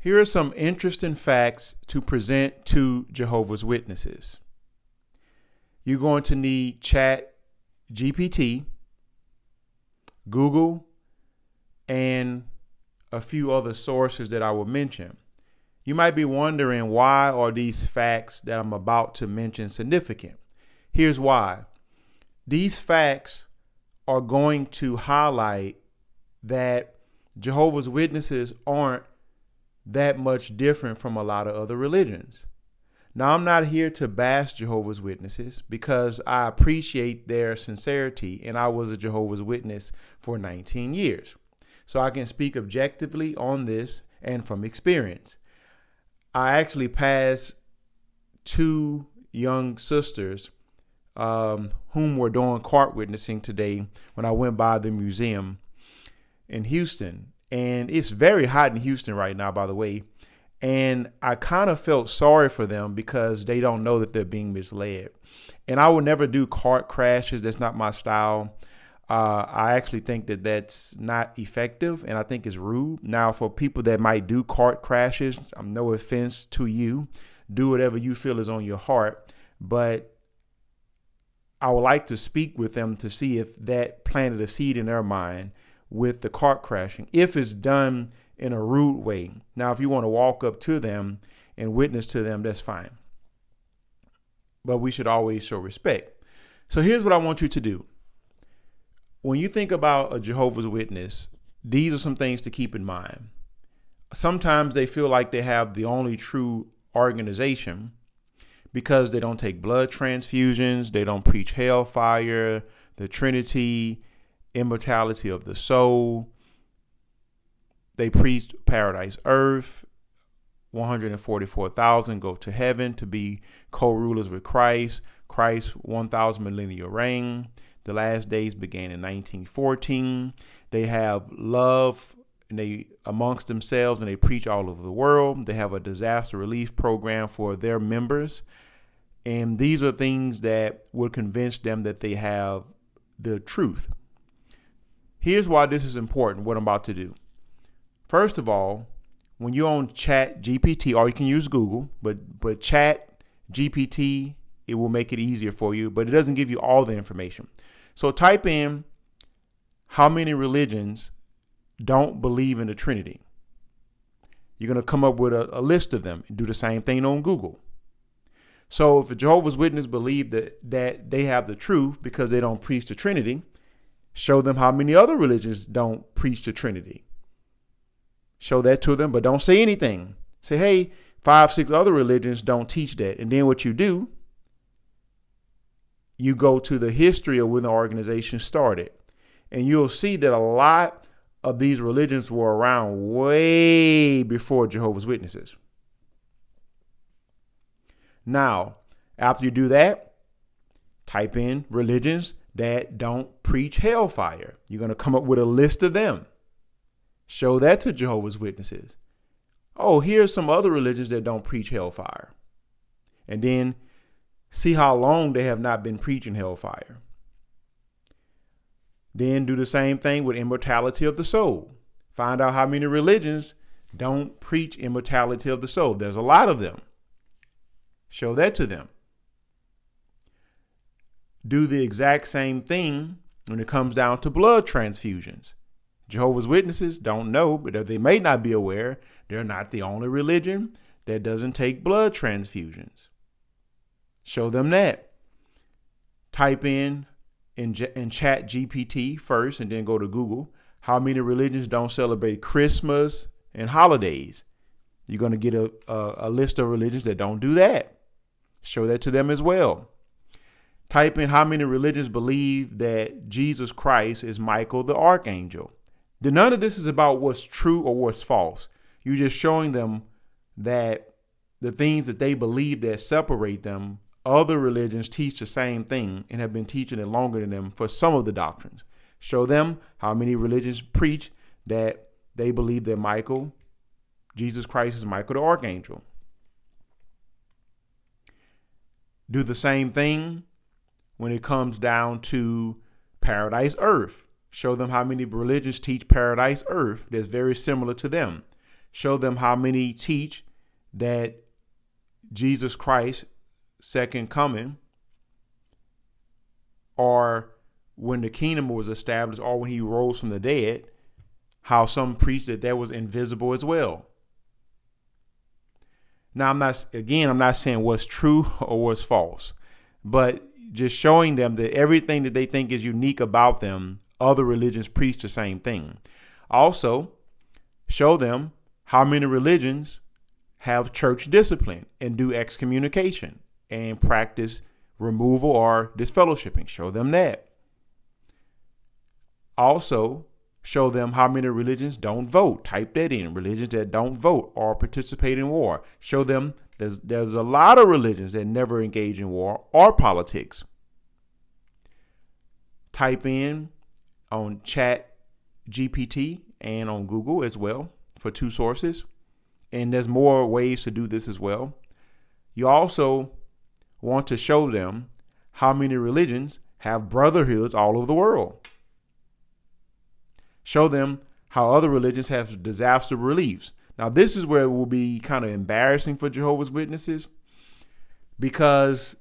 Here are some interesting facts to present to Jehovah's Witnesses. You're going to need Chat GPT, Google, and a few other sources that I will mention. You might be wondering, why are these facts that I'm about to mention significant? Here's why. These facts are going to highlight that Jehovah's Witnesses aren't that much different from a lot of other religions. Now, I'm not here to bash Jehovah's Witnesses because I appreciate their sincerity, and I was a Jehovah's Witness for 19 years. So I can speak objectively on this and from experience. I actually passed two young sisters whom were doing court witnessing today when I went by the museum in Houston. And it's very hot in Houston right now, by the way. And I kind of felt sorry for them because they don't know that they're being misled. And I will never do cart crashes. That's not my style. I actually think that that's not effective, and I think it's rude. Now, for people that might do cart crashes, I'm no offense to you. Do whatever you feel is on your heart. But I would like to speak with them to see if that planted a seed in their mind with the cart crashing, if it's done in a rude way. Now, if you want to walk up to them and witness to them, that's fine. But we should always show respect. So here's what I want you to do. When you think about a Jehovah's Witness, these are some things to keep in mind. Sometimes they feel like they have the only true organization because they don't take blood transfusions, they don't preach hellfire, the Trinity, immortality of the soul. They preached paradise earth. 144,000 go to heaven to be co-rulers with Christ. Christ's 1,000 millennial reign. The last days began in 1914. They have love and they amongst themselves, and they preach all over the world. They have a disaster relief program for their members. And these are things that would convince them that they have the truth. Here's why this is important, what I'm about to do. First of all, when you're on Chat GPT, or you can use Google, but Chat GPT, it will make it easier for you, but it doesn't give you all the information. So type in how many religions don't believe in the Trinity. You're going to come up with a list of them and do the same thing on Google. So if a Jehovah's Witness believe that they have the truth because they don't preach the Trinity, show them how many other religions don't preach the Trinity. Show that to them, but don't say anything. Say, hey, 5, 6 other religions don't teach that. And then what you do, you go to the history of when the organization started. And you'll see that a lot of these religions were around way before Jehovah's Witnesses. Now, after you do that, type in religions that don't preach hellfire. You're going to come up with a list of them. Show that to Jehovah's Witnesses. Oh, here's some other religions that don't preach hellfire. And then see how long they have not been preaching hellfire. Then do the same thing with immortality of the soul. Find out how many religions don't preach immortality of the soul. There's a lot of them. Show that to them. Do the exact same thing when it comes down to blood transfusions. Jehovah's Witnesses don't know, but they may not be aware, they're not the only religion that doesn't take blood transfusions. Show them that. Type in Chat GPT first and then go to Google. How many religions don't celebrate Christmas and holidays? You're going to get a list of religions that don't do that. Show that to them as well. Type in how many religions believe that Jesus Christ is Michael the Archangel. None of this is about what's true or what's false. You're just showing them that the things that they believe that separate them, other religions teach the same thing and have been teaching it longer than them for some of the doctrines. Show them how many religions preach that they believe that Jesus Christ is Michael the Archangel. Do the same thing when it comes down to paradise earth. Show them how many religions teach paradise earth that's very similar to them. Show them how many teach that Jesus Christ's second coming, or when the kingdom was established, or when he rose from the dead, how some preach that was invisible as well. Now, I'm not saying what's true or what's false, but just showing them that everything that they think is unique about them, other religions preach the same thing. Also, show them how many religions have church discipline and do excommunication and practice removal or disfellowshipping. Show them that. Also, show them how many religions don't vote. Type that in. Religions that don't vote or participate in war. Show them there's a lot of religions that never engage in war or politics. Type in on Chat GPT and on Google as well for 2 sources. And there's more ways to do this as well. You also want to show them how many religions have brotherhoods all over the world. Show them how other religions have disaster reliefs. Now, this is where it will be kind of embarrassing for Jehovah's Witnesses, because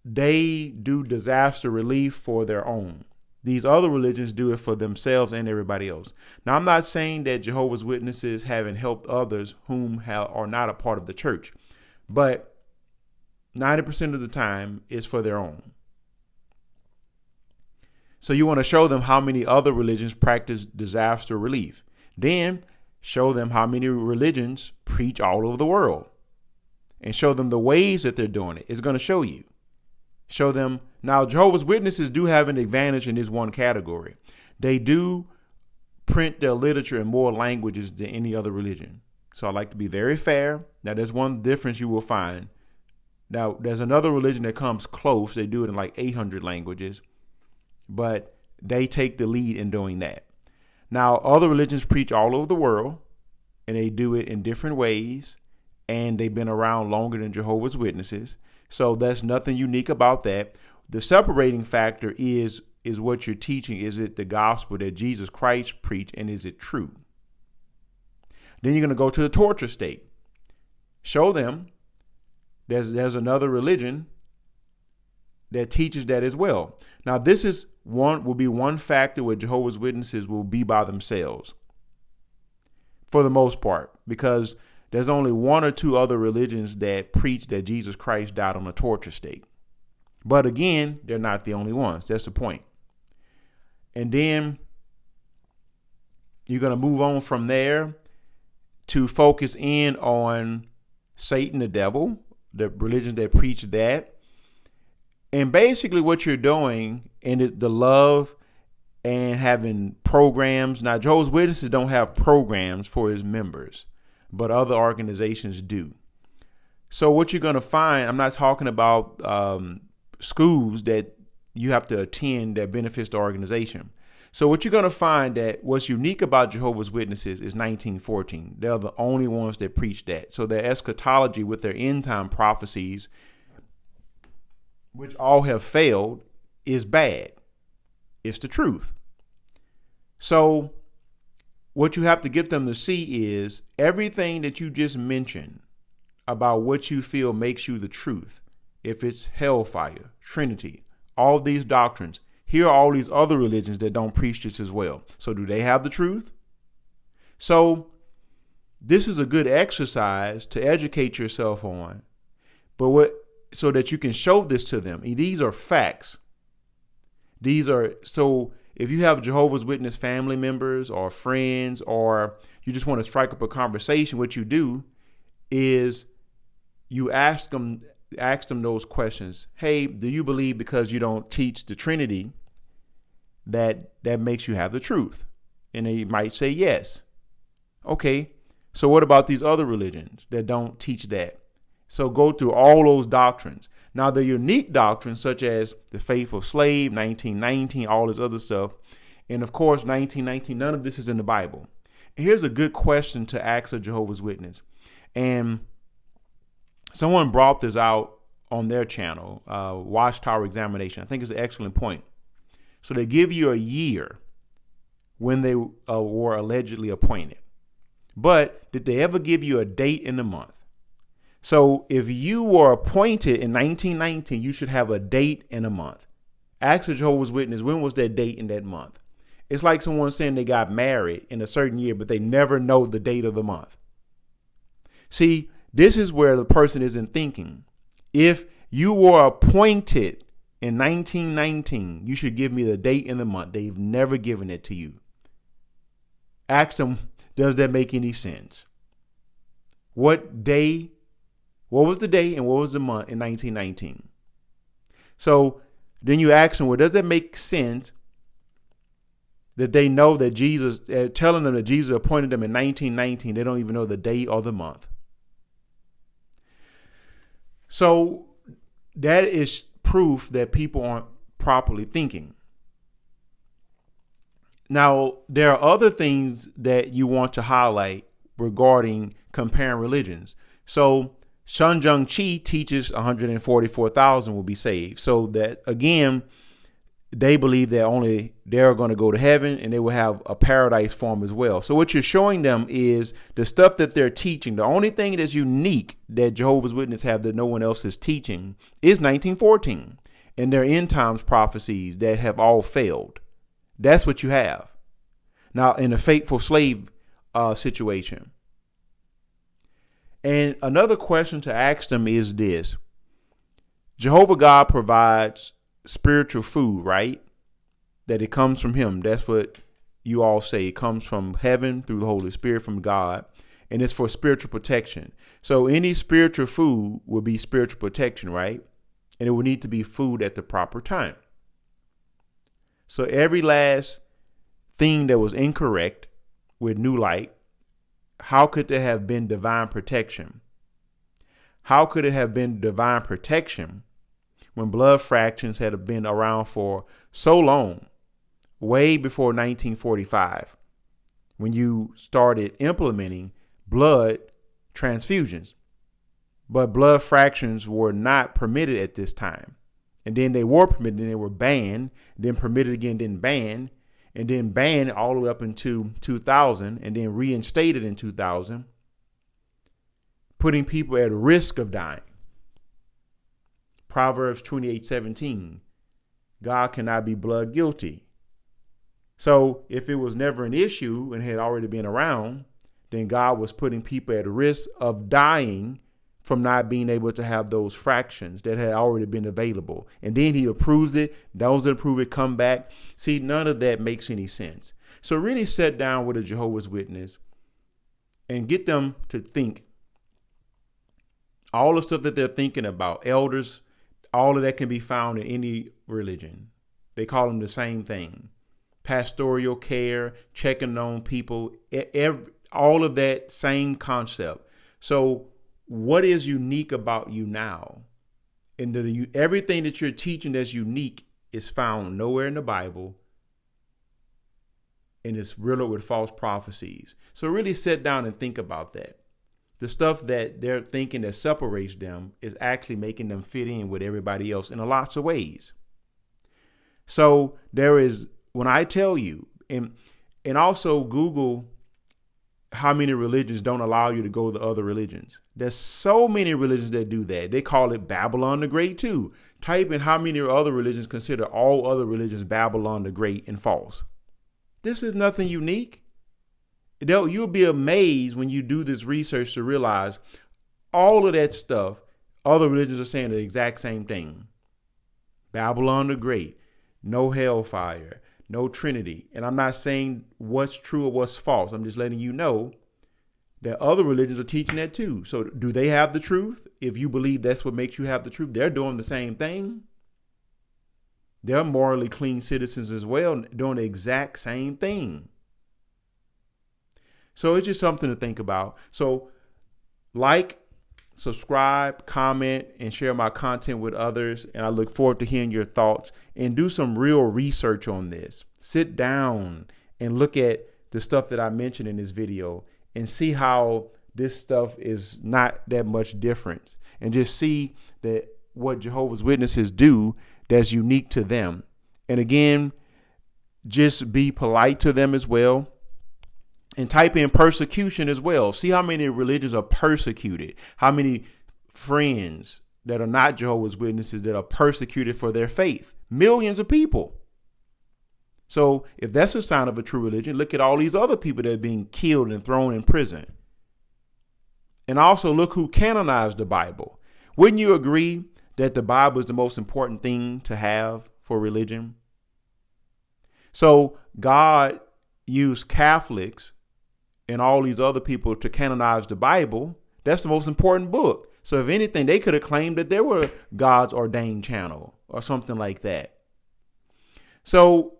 they do disaster relief for their own. These other religions do it for themselves and everybody else. Now, I'm not saying that Jehovah's Witnesses haven't helped others whom are not a part of the church, but 90% of the time it's for their own. So you want to show them how many other religions practice disaster relief. Then show them how many religions preach all over the world, and show them the ways that they're doing it. It's going to show you. Show them. Now, Jehovah's Witnesses do have an advantage in this one category. They do print their literature in more languages than any other religion. So I like to be very fair. Now, there's one difference you will find. Now, there's another religion that comes close. They do it in like 800 languages, but they take the lead in doing that. Now, other religions preach all over the world, and they do it in different ways, and they've been around longer than Jehovah's Witnesses. So there's nothing unique about that. The separating factor is what you're teaching. Is it the gospel that Jesus Christ preached, and is it true? Then you're going to go to the torture state. Show them there's another religion that teaches that as well. Now, this will be one factor where Jehovah's Witnesses will be by themselves for the most part, because there's only 1 or 2 other religions that preach that Jesus Christ died on a torture stake. But again, they're not the only ones. That's the point. And then you're going to move on from there to focus in on Satan, the devil, the religions that preach that. And basically what you're doing in the love and having programs. Now, Jehovah's Witnesses don't have programs for his members, but other organizations do. So what you're going to find, I'm not talking about schools that you have to attend that benefits the organization. So what you're going to find that what's unique about Jehovah's Witnesses is 1914. They're the only ones that preach that. So their eschatology with their end time prophecies, which all have failed, is bad. It's the truth. So what you have to get them to see is everything that you just mentioned about what you feel makes you the truth. If it's hellfire, Trinity, all these doctrines, here are all these other religions that don't preach this as well. So do they have the truth? So this is a good exercise to educate yourself on, so that you can show this to them. These are facts. So if you have Jehovah's Witness family members or friends, or you just want to strike up a conversation, what you do is you ask them those questions. Hey, do you believe because you don't teach the Trinity that makes you have the truth? And they might say yes. Okay, so what about these other religions that don't teach that? So go through all those doctrines. Now, the unique doctrines, such as the faithful slave, 1919, all this other stuff, and of course, 1919, none of this is in the Bible. And here's a good question to ask a Jehovah's Witness. And someone brought this out on their channel, Watchtower Examination. I think it's an excellent point. So they give you a year when they were allegedly appointed. but did they ever give you a date in the month? So if you were appointed in 1919, you should have a date and a month. Ask the Jehovah's Witness, when was that date in that month? It's like someone saying they got married in a certain year, but they never know the date of the month. See, this is where the person isn't thinking. If you were appointed in 1919, you should give me the date and the month. They've never given it to you. Ask them, does that make any sense? What was the day and what was the month in 1919? So then you ask them, well, does that make sense that they know that Jesus, telling them that Jesus appointed them in 1919, they don't even know the day or the month? So that is proof that people aren't properly thinking. Now, there are other things that you want to highlight regarding comparing religions. So Sun Jung Chi teaches 144,000 will be saved. So that, again, they believe that only they're going to go to heaven and they will have a paradise form as well. So what you're showing them is the stuff that they're teaching. The only thing that's unique that Jehovah's Witnesses have that no one else is teaching is 1914 and their end times prophecies that have all failed. That's what you have. Now, in a faithful slave situation. And another question to ask them is this. Jehovah God provides spiritual food, right? That it comes from him. That's what you all say. It comes from heaven through the Holy Spirit from God. And it's for spiritual protection. So any spiritual food will be spiritual protection, right? And it will need to be food at the proper time. So every last thing that was incorrect with New Light, how could there have been divine protection? How could it have been divine protection when blood fractions had been around for so long, way before 1945, when you started implementing blood transfusions? But blood fractions were not permitted at this time. And then they were permitted, and they were banned, then permitted again, then banned, and then banned all the way up into 2000, and then reinstated in 2000, putting people at risk of dying. Proverbs 28:17, God cannot be blood guilty. So if it was never an issue and had already been around, then God was putting people at risk of dying from not being able to have those fractions that had already been available. And then he approves it. Those that approve it come back. See, none of that makes any sense. So really sit down with a Jehovah's Witness and get them to think all the stuff that they're thinking about. Elders, all of that can be found in any religion. They call them the same thing. Pastoral care, checking on people, all of that same concept. So what is unique about you now? And everything that you're teaching that's unique is found nowhere in the Bible. And it's riddled with false prophecies. So really sit down and think about that. The stuff that they're thinking that separates them is actually making them fit in with everybody else in lots of ways. So there is, when I tell you, and also Google how many religions don't allow you to go to other religions. There's so many religions that do that. They call it Babylon the Great too. Type in how many other religions consider all other religions Babylon the Great and false. This is nothing unique. You'll be amazed when you do this research to realize all of that stuff, other religions are saying the exact same thing. Babylon the Great, no hellfire, no Trinity. And I'm not saying what's true or what's false. I'm just letting you know that other religions are teaching that too. So do they have the truth? If you believe that's what makes you have the truth, they're doing the same thing. They're morally clean citizens as well, doing the exact same thing. So it's just something to think about. So like, subscribe, comment, and share my content with others. And I look forward to hearing your thoughts and do some real research on this. Sit down and look at the stuff that I mentioned in this video and see how this stuff is not that much different, and just see that what Jehovah's Witnesses do that's unique to them. And again, just be polite to them as well. And type in persecution as well. See how many religions are persecuted. How many friends that are not Jehovah's Witnesses that are persecuted for their faith. Millions of people. So if that's a sign of a true religion, look at all these other people that are being killed and thrown in prison. And also look who canonized the Bible. Wouldn't you agree that the Bible is the most important thing to have for religion? So God used Catholics and all these other people to canonize the Bible. That's the most important book. So if anything, they could have claimed that they were God's ordained channel or something like that. So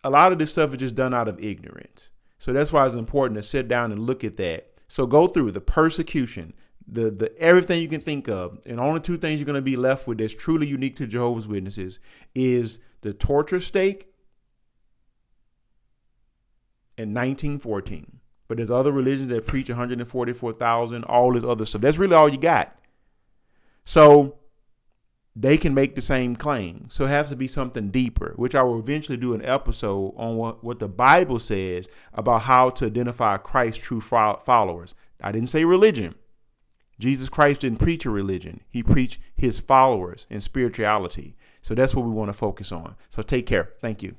a lot of this stuff is just done out of ignorance. So that's why it's important to sit down and look at that. So go through the persecution, the everything you can think of. And only two things you're going to be left with that's truly unique to Jehovah's Witnesses is the torture stake in 1914. But there's other religions that preach 144,000, all this other stuff. That's really all you got. So they can make the same claim. So it has to be something deeper, which I will eventually do an episode on what the Bible says about how to identify Christ's true followers. I didn't say religion. Jesus Christ didn't preach a religion. He preached his followers and spirituality. So that's what we want to focus on. So take care. Thank you.